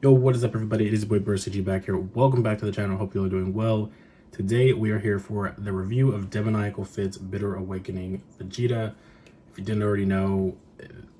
Yo, what is up, everybody? It is your boy burstzgyt back here. Welcome back to the channel. Hope you all are doing well. Today we are here for the review of Demoniacal Fit Bitter Awakening Vegeta. If you didn't already know,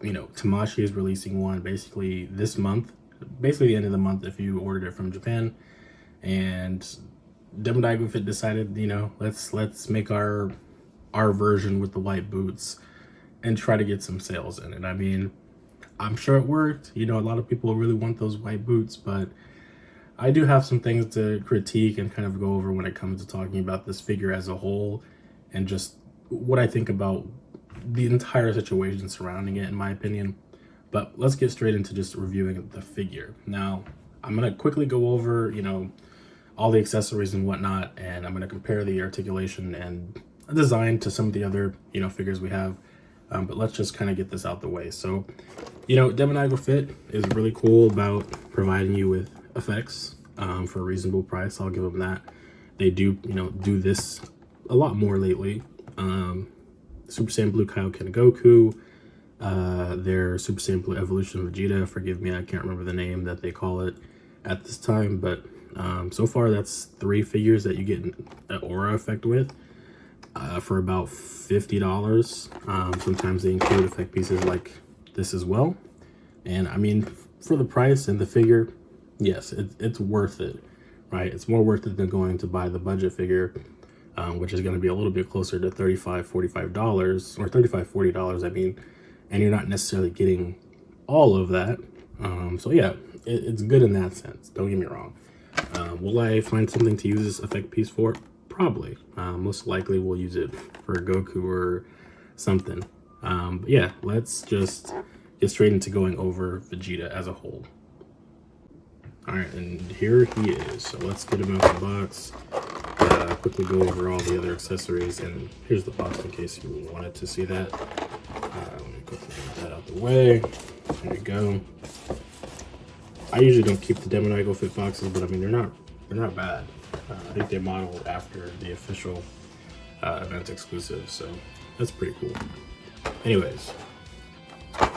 Tamashi is releasing one basically this month, basically the end of the month if you ordered it from Japan. And Demoniacal Fit decided, let's make our version with the white boots and try to get some sales in it. I mean, I'm sure it worked. A lot of people really want those white boots, but I do have some things to critique and kind of go over when it comes to talking about this figure as a whole and just what I think about the entire situation surrounding it, in my opinion. But let's get straight into just reviewing the figure. Now, I'm going to quickly go over, all the accessories and whatnot, and I'm going to compare the articulation and design to some of the other, figures we have. But let's just kind of get this out the way. So, Demoniacal Fit is really cool about providing you with effects for a reasonable price. I'll give them that. They do, do this a lot more lately. Super Saiyan Blue Kaioken Goku, their Super Saiyan Blue Evolution Vegeta. Forgive me, I can't remember the name that they call it at this time, but so far that's 3 figures that you get an aura effect with. For about $50. Sometimes they include effect pieces like this as well. And I mean, for the price and the figure, yes, it's worth it, right? It's more worth it than going to buy the budget figure, which is going to be a little bit closer to $35, $45, or $35, $40, I mean, and you're not necessarily getting all of that. So yeah, it's good in that sense. Don't get me wrong. Will I find something to use this effect piece for? Probably. Most likely we'll use it for Goku or something. But yeah, let's just get straight into going over Vegeta as a whole. Alright, and here he is. So let's get him out of the box. Quickly go over all the other accessories, and here's the box in case you wanted to see that. Let me quickly get that out the way. There we go. I usually don't keep the Demoniacal Fit boxes, but I mean they're not bad. I think they modeled after the official event exclusive, so that's pretty cool. Anyways,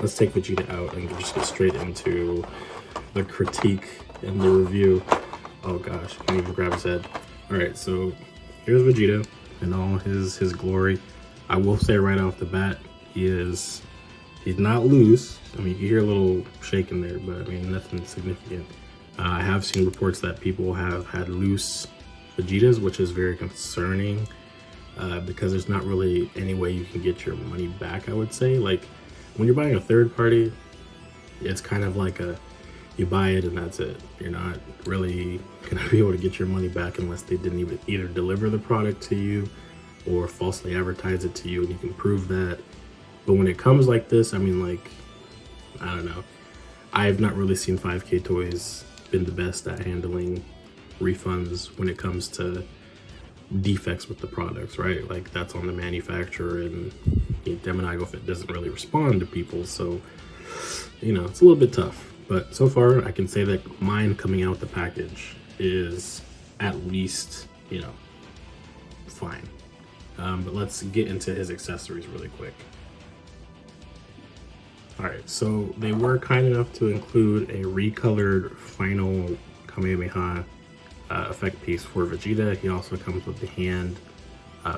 let's take Vegeta out and just get straight into the critique and the review. Oh gosh, I can't even grab his head. All right, so here's Vegeta in all his glory. I will say right off the bat, he's not loose. I mean, you hear a little shaking there, but I mean, nothing significant. I have seen reports that people have had loose Vegetas, which is very concerning because there's not really any way you can get your money back, I would say. Like, when you're buying a third party, it's kind of like you buy it and that's it. You're not really going to be able to get your money back unless they didn't even either deliver the product to you or falsely advertise it to you, and you can prove that. But when it comes like this, I mean, like, I don't know. I have not really seen 5K Toys been the best at handling refunds when it comes to defects with the products, right? Like, that's on the manufacturer, and Demoniacal Fit doesn't really respond to people, so it's a little bit tough. But so far I can say that mine coming out the package is at least fine. But let's get into his accessories really quick. Alright, so they were kind enough to include a recolored final Kamehameha effect piece for Vegeta. He also comes with the hand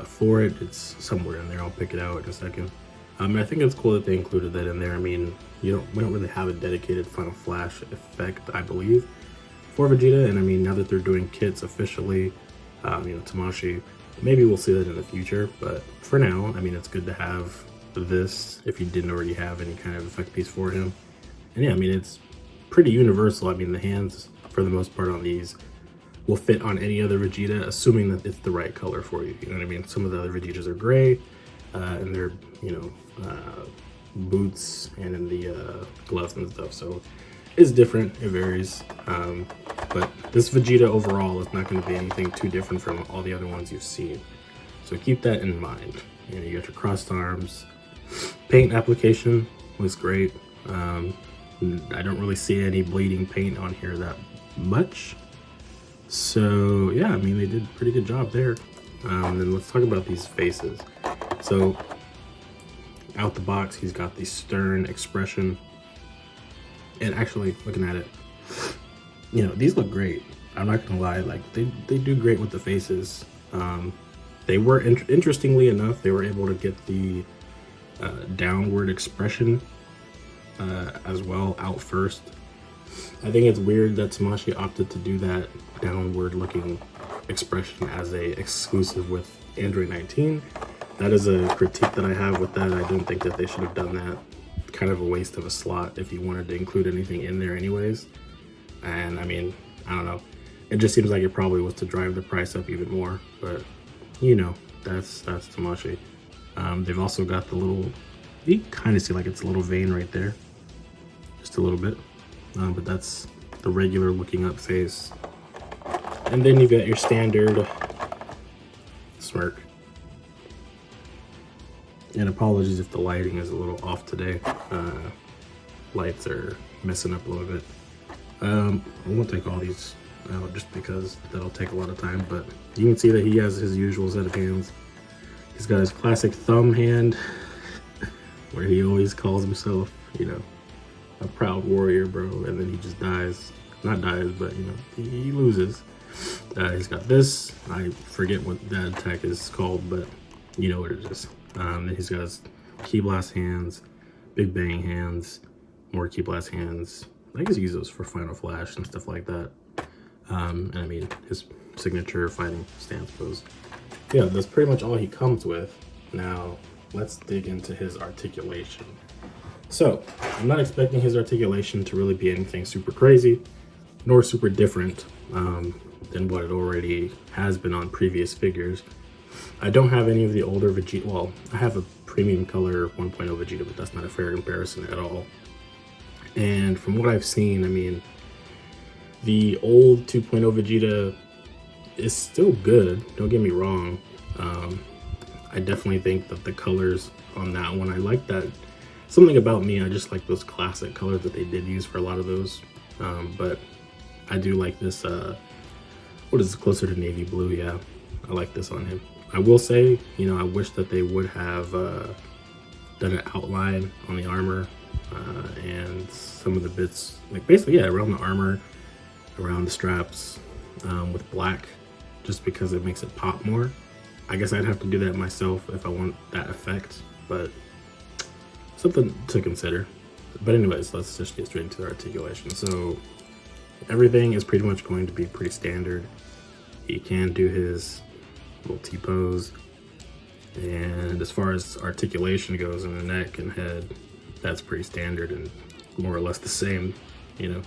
for it. It's somewhere in there. I'll pick it out in a second. I think it's cool that they included that in there. I mean, we don't really have a dedicated Final Flash effect, I believe, for Vegeta. And I mean, now that they're doing kits officially, Tamashi, maybe we'll see that in the future. But for now, I mean, it's good to have this if you didn't already have any kind of effect piece for him. And yeah, I mean, it's pretty universal. I mean, the hands for the most part on these will fit on any other Vegeta, assuming that it's the right color for you. You know what I mean? Some of the other Vegetas are gray, and they're boots and in the gloves and stuff. So it's different. It varies. But this Vegeta overall is not going to be anything too different from all the other ones you've seen. So keep that in mind. You got your crossed arms. Paint application looks great. I don't really see any bleeding paint on here that much. So yeah, I mean, they did a pretty good job there. Then let's talk about these faces. So out the box, he's got the stern expression. And actually, looking at it, you know, these look great. I'm not gonna lie, like they do great with the faces. They were interestingly enough, they were able to get the downward expression as well out first. I think it's weird that Tamashii opted to do that downward looking expression as a exclusive with Android 19. That is a critique that I have with that. I don't think that they should have done that. Kind of a waste of a slot if you wanted to include anything in there anyways. And I mean, I don't know. It just seems like it probably was to drive the price up even more, but you know, that's Tamashii. They've also got the little, you kind of see like it's a little vein right there, just a little bit, but that's the regular looking up face. And then you've got your standard smirk. And apologies if the lighting is a little off today. Lights are messing up a little bit. I won't take all these out just because that'll take a lot of time, but you can see that he has his usual set of hands. He's got his classic thumb hand where he always calls himself, you know, a proud warrior, bro, and then he just dies. Not dies, but you know, he loses. He's got this. I forget what that attack is called, but you know what it is. Then he's got his Ki Blast hands, Big Bang hands, more Ki Blast hands. I guess he uses those for Final Flash and stuff like that. And I mean, his signature fighting stance pose. Yeah, that's pretty much all he comes with. Now, let's dig into his articulation. So, I'm not expecting his articulation to really be anything super crazy, nor super different than what it already has been on previous figures. I don't have any of the older Vegeta. Well, I have a premium color 1.0 Vegeta, but that's not a fair comparison at all. And from what I've seen, I mean, the old 2.0 Vegeta is still good, don't get me wrong. I definitely think that the colors on that one, I like that. Something about me, I just like those classic colors that they did use for a lot of those. But I do like this, what is closer to navy blue? Yeah, I like this on him. I will say, you know, I wish that they would have done an outline on the armor and some of the bits, like basically, yeah, around the armor, around the straps with black, just because it makes it pop more. I guess I'd have to do that myself if I want that effect, but something to consider. But anyways, let's just get straight into the articulation. So everything is pretty much going to be pretty standard. He can do his little T-pose, and as far as articulation goes in the neck and head, that's pretty standard and more or less the same, you know,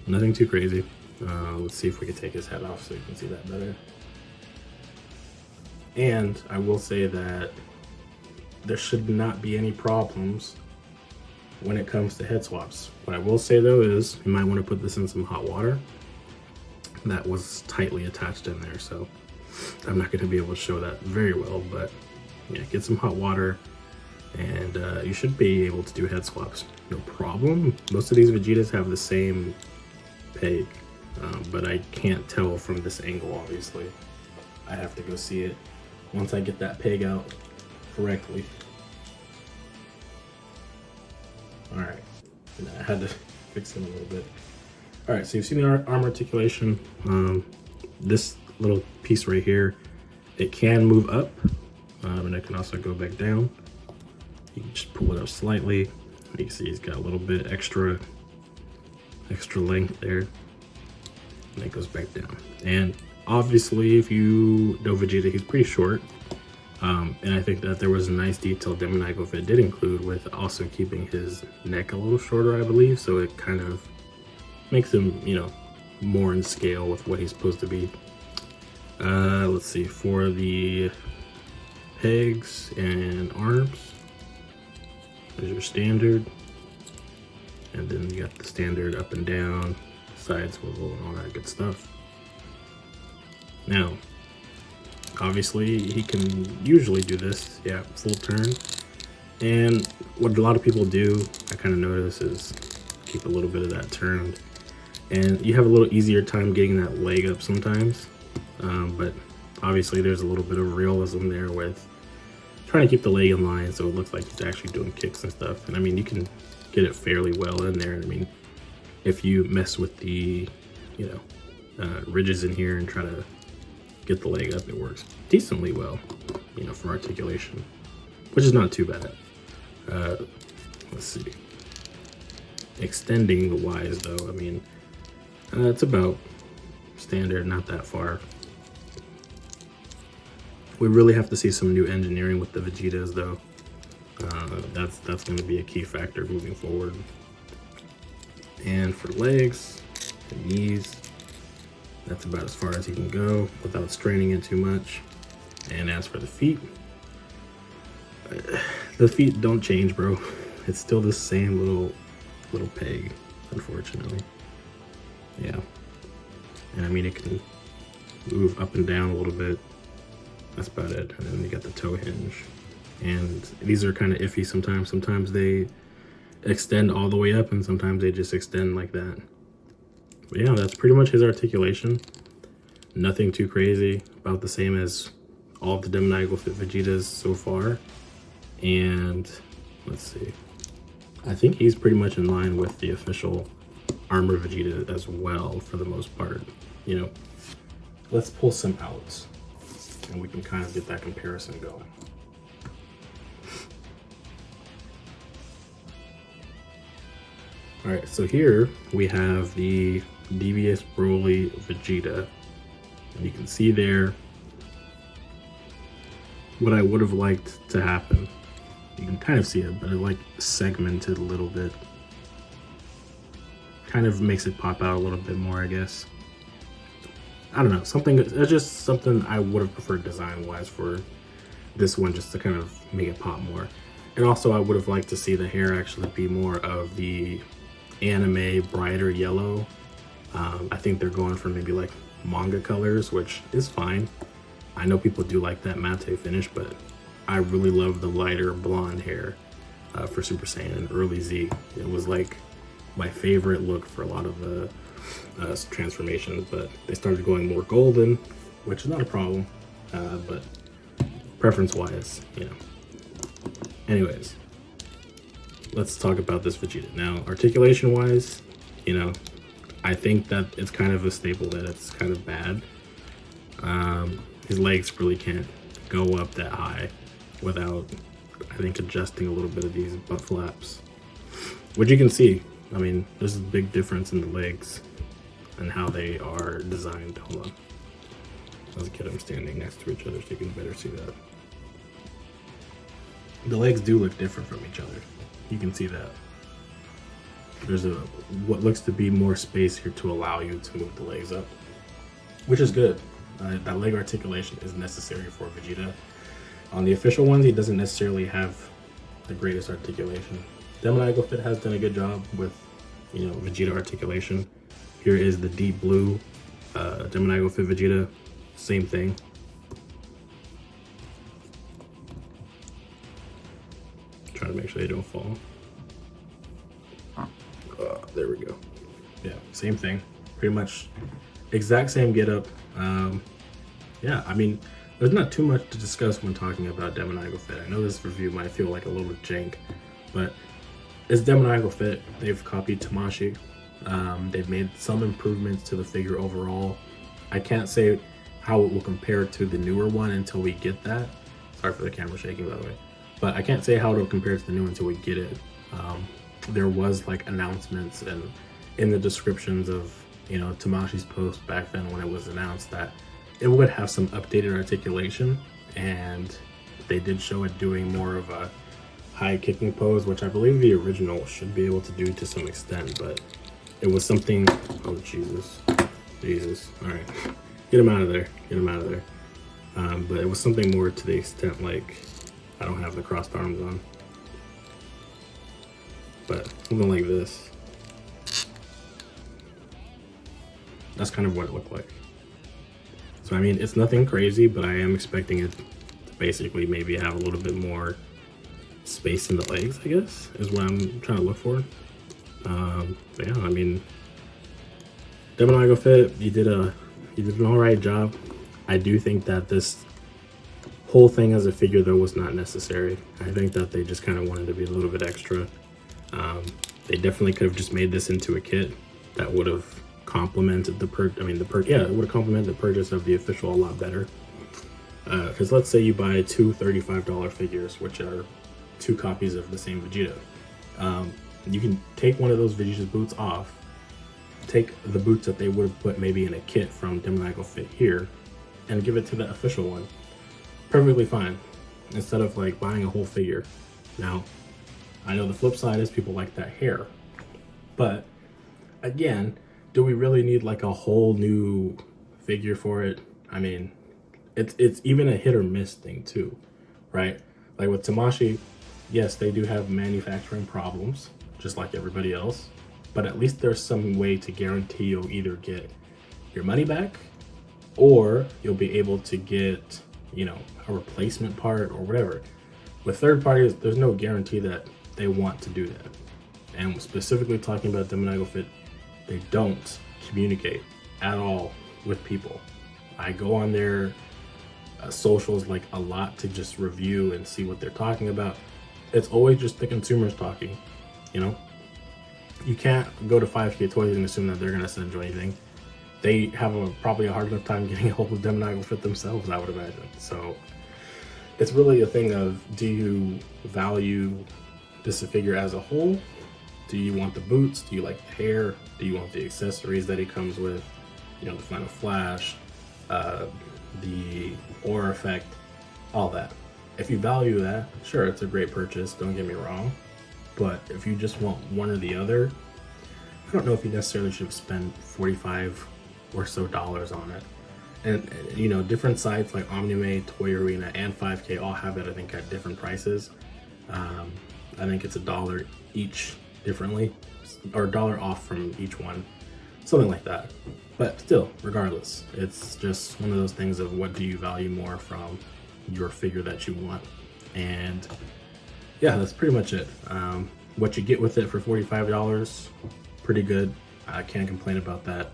nothing too crazy. Let's see if we can take his head off so you can see that better. And I will say that there should not be any problems when it comes to head swaps. What I will say though is you might want to put this in some hot water. That was tightly attached in there, so I'm not going to be able to show that very well, but yeah, get some hot water and you should be able to do head swaps, no problem. Most of these Vegetas have the same peg, but I can't tell from this angle, obviously. I have to go see it once I get that peg out correctly. Alright, I had to fix him a little bit. Alright, so you've seen the arm articulation. This little piece right here, it can move up, and it can also go back down. You can just pull it up slightly. You can see he's got a little bit extra length there, and it goes back down. And obviously, if you know Vegeta, he's pretty short. And I think that there was a nice detail Demoniacal Fit did include with also keeping his neck a little shorter, I believe. So it kind of makes him, you know, more in scale with what he's supposed to be. Let's see, for the pegs and arms, there's your standard. And then you got the standard up and down, side swivel, and all that good stuff. Now, obviously, he can usually do this, yeah, full turn. And what a lot of people do, I kind of notice, is keep a little bit of that turned. And you have a little easier time getting that leg up sometimes. But obviously, there's a little bit of realism there with trying to keep the leg in line so it looks like he's actually doing kicks and stuff. And I mean, you can get it fairly well in there. I mean, if you mess with the you know, ridges in here and try to get the leg up. It works decently well, you know, for articulation, which is not too bad. Let's see. Extending the Ys though, I mean, it's about standard, not that far. We really have to see some new engineering with the Vegetas though. That's going to be a key factor moving forward. And for legs and knees, that's about as far as he can go without straining it too much. And as for the feet don't change, bro. It's still the same little peg, unfortunately. Yeah. And I mean, it can move up and down a little bit. That's about it. And then you got the toe hinge. And these are kind of iffy sometimes. Sometimes they extend all the way up and sometimes they just extend like that. But yeah, that's pretty much his articulation. Nothing too crazy, about the same as all of the Demoniacal Fit Vegetas so far. And let's see, I think he's pretty much in line with the official Armor Vegeta as well for the most part. You know, let's pull some out and we can kind of get that comparison going. All right, so here we have the Devious Broly Vegeta. And you can see there what I would have liked to happen. You can kind of see it, but it like segmented a little bit. Kind of makes it pop out a little bit more, I guess. I don't know, it's just something I would have preferred design-wise for this one, just to kind of make it pop more. And also I would have liked to see the hair actually be more of the anime brighter yellow. I think they're going for maybe like manga colors, which is fine. I know people do like that matte finish, but I really love the lighter blonde hair for Super Saiyan and early Z. It was like my favorite look for a lot of the transformations, but they started going more golden, which is not a problem, but preference wise, you know. Anyways, let's talk about this Vegeta. Now, articulation wise, you know, I think that it's kind of a staple that it's kind of bad. His legs really can't go up that high without, I think, adjusting a little bit of these butt flaps, which you can see. I mean, there's a big difference in the legs and how they are designed. Hold on. Let's get them standing next to each other so you can better see that. The legs do look different from each other. You can see that. There's what looks to be more space here to allow you to move the legs up, which is good. That leg articulation is necessary for Vegeta. On the official ones, he doesn't necessarily have the greatest articulation. Demoniacal Fit has done a good job with, you know, Vegeta articulation. Here is the deep blue Demoniacal Fit Vegeta. Same thing. Try to make sure they don't fall. There we go. Yeah, same thing. Pretty much exact same getup. Yeah, I mean, there's not too much to discuss when talking about Demoniacal Fit. I know this review might feel like a little jank, but it's Demoniacal Fit. They've copied Tamashii. They've made some improvements to the figure overall. I can't say how it will compare to the newer one until we get that. Sorry for the camera shaking, by the way. But I can't say how it'll compare to the new one until we get it. There was like announcements and in the descriptions of, you know, Tamashi's post back then when it was announced that it would have some updated articulation, and they did show it doing more of a high kicking pose, which I believe the original should be able to do to some extent, but it was something, oh Jesus, all right, get him out of there, but it was something more to the extent like, I don't have the crossed arms on, but something like this. That's kind of what it looked like. So I mean, it's nothing crazy, but I am expecting it to basically maybe have a little bit more space in the legs, I guess, is what I'm trying to look for. But yeah, I mean, Demoniacal Fit, you did an all right job. I do think that this whole thing as a figure though was not necessary. I think that they just kind of wanted to be a little bit extra. They definitely could have just made this into a kit that would have complemented the it would have complemented the purchase of the official a lot better. Because let's say you buy two $35 figures, which are 2 copies of the same Vegeta. You can take one of those Vegeta's boots off, take the boots that they would have put maybe in a kit from Demoniacal Fit here, and give it to the official one. Perfectly fine, instead of like buying a whole figure. Now, I know the flip side is people like that hair, but again, do we really need like a whole new figure for it? I mean, it's even a hit or miss thing too, right? Like with Tamashii, yes, they do have manufacturing problems, just like everybody else, but at least there's some way to guarantee you'll either get your money back or you'll be able to get, you know, a replacement part or whatever. With third parties, there's no guarantee that they want to do that. And specifically talking about Demoniacal Fit, they don't communicate at all with people. I go on their socials like a lot to just review and see what they're talking about. It's always just the consumers talking, you know? You can't go to 5K Toys and assume that they're gonna send you anything. They have probably a hard enough time getting a hold of Demoniacal Fit themselves, I would imagine. So it's really a thing of, do you value this figure as a whole? Do you want the boots? Do you like the hair? Do you want the accessories that he comes with? You know, the Final Flash, the aura effect, all that. If you value that, sure, it's a great purchase, don't get me wrong. But if you just want one or the other, I don't know if you necessarily should spend $45 or so on it. And you know, different sites like Omnime, Toy Arena, and 5K all have it, I think, at different prices. I think it's $1 each differently, or $1 off from each one, something like that. But still, regardless, it's just one of those things of what do you value more from your figure that you want. And yeah, that's pretty much it. What you get with it for $45, pretty good. I can't complain about that.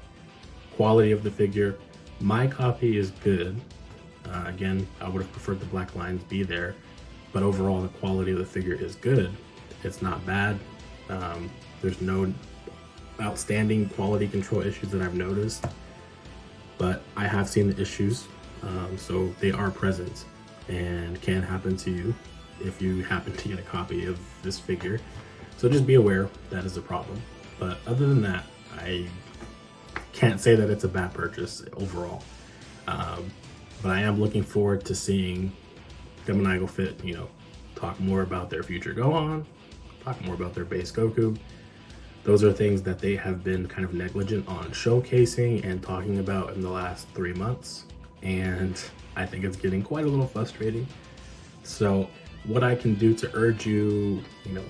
Quality of the figure, my copy is good. Again, I would have preferred the black lines be there, but overall the quality of the figure is good. It's not bad. There's no outstanding quality control issues that I've noticed, but I have seen the issues, so they are present and can happen to you if you happen to get a copy of this figure. So just be aware that is a problem. But other than that, I can't say that it's a bad purchase overall. But I am looking forward to seeing Demoniacal Fit, you know, talk more about their future Gohan, talk more about their base Goku. Those are things that they have been kind of negligent on showcasing and talking about in the last 3 months. And I think it's getting quite a little frustrating. So what I can do to urge you, you know,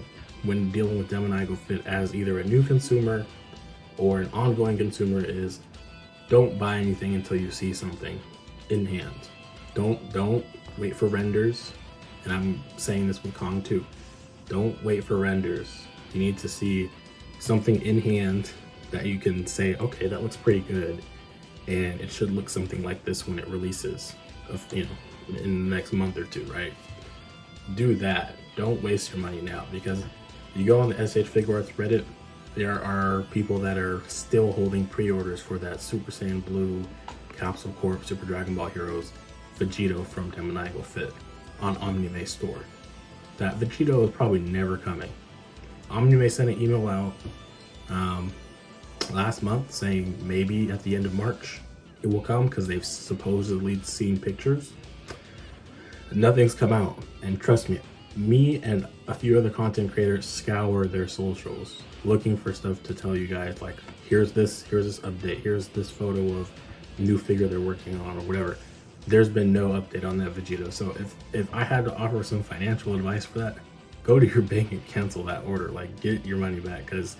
when dealing with Demoniacal Fit as either a new consumer or an ongoing consumer is, don't buy anything until you see something in hand. Don't wait for renders. And I'm saying this with Kong too. Don't wait for renders. You need to see something in hand that you can say, okay, that looks pretty good, and it should look something like this when it releases, you know, in the next month or two, right? Do that. Don't waste your money now, because you go on the shfiguarts Reddit, there are people that are still holding pre-orders for that Super Saiyan Blue Capsule Corp Super Dragon Ball Heroes Vegeta from Demoniacal Fit on Omnime store. That Vegeta is probably never coming. Omnime sent an email out last month saying maybe at the end of March it will come, because they've supposedly seen pictures. Nothing's come out, and trust me and a few other content creators scour their socials looking for stuff to tell you guys, like, here's this update, here's this photo of new figure they're working on or whatever. There's been no update on that Vegeta. So if I had to offer some financial advice for that, go to your bank and cancel that order. Like, get your money back, because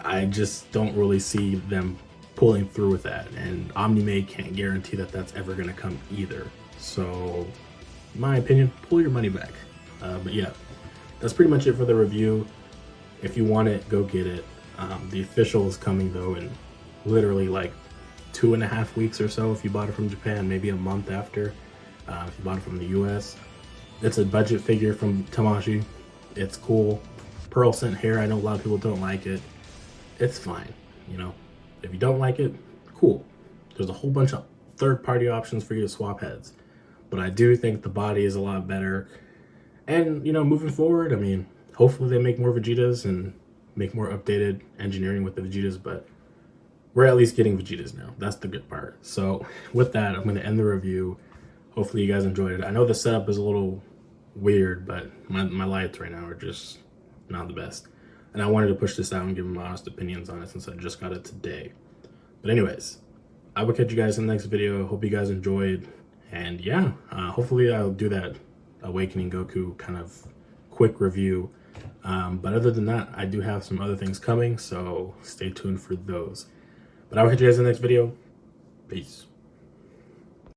I just don't really see them pulling through with that, and Omnime can't guarantee that that's ever going to come either. So in my opinion, pull your money back. But yeah, that's pretty much it for the review. If you want it, go get it. The official is coming though in literally like 2.5 weeks or so if you bought it from Japan, maybe a month after if you bought it from the US. It's a budget figure from Tamashii. It's cool. Pearl scent hair, I know a lot of people don't like it. It's fine, you know. If you don't like it, cool. There's a whole bunch of third-party options for you to swap heads. But I do think the body is a lot better. And, you know, moving forward, I mean, hopefully they make more Vegetas and make more updated engineering with the Vegetas, but we're at least getting Vegetas now. That's the good part. So with that, I'm going to end the review. Hopefully you guys enjoyed it. I know the setup is a little weird, but my lights right now are just not the best. And I wanted to push this out and give my honest opinions on it since I just got it today. But anyways, I will catch you guys in the next video. Hope you guys enjoyed. And yeah, hopefully I'll do that Awakening Goku kind of quick review. But other than that, I do have some other things coming, so stay tuned for those. But I will catch you guys in the next video. Peace.